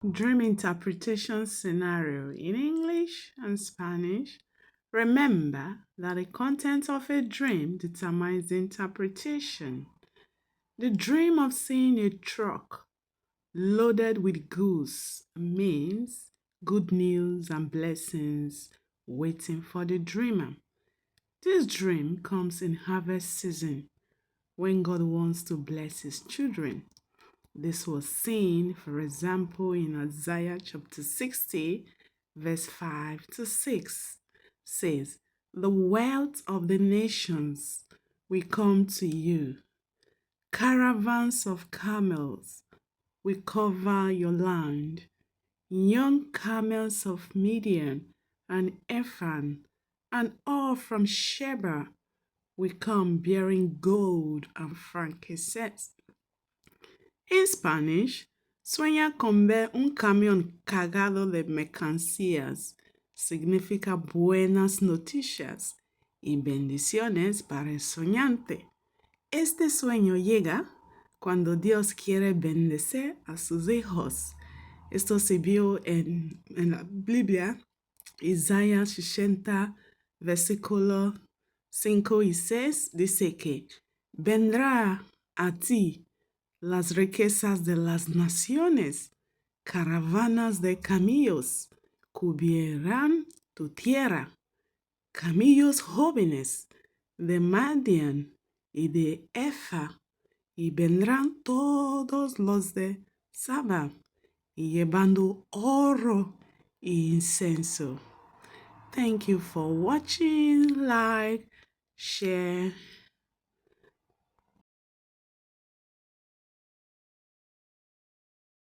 Dream interpretation scenario in English and Spanish. Remember that the content of a dream determines the interpretation. The dream of seeing a truck loaded with goods means good news and blessings waiting for the dreamer. This dream comes in harvest season when God wants to bless his children. This was seen, for example, in Isaiah chapter 60, verse 5 to 6, says, "The wealth of the nations will come to you. Caravans of camels will cover your land. Young camels of Midian and Ephah and all from Sheba will come bearing gold and frankincense." En Spanish, Soñar con ver un camión cargado de mercancías significa buenas noticias y bendiciones para el soñante. Este sueño llega cuando Dios quiere bendecir a sus hijos. Esto se vio en la Biblia, Isaías 60, versículo 5 y 6, dice que vendrá a ti las riquezas de las naciones, caravanas de camellos cubrirán tu tierra, camellos jóvenes de Madian y de Efa, y vendrán todos los de Saba, y llevando oro y incienso. Thank you for watching. Like, share,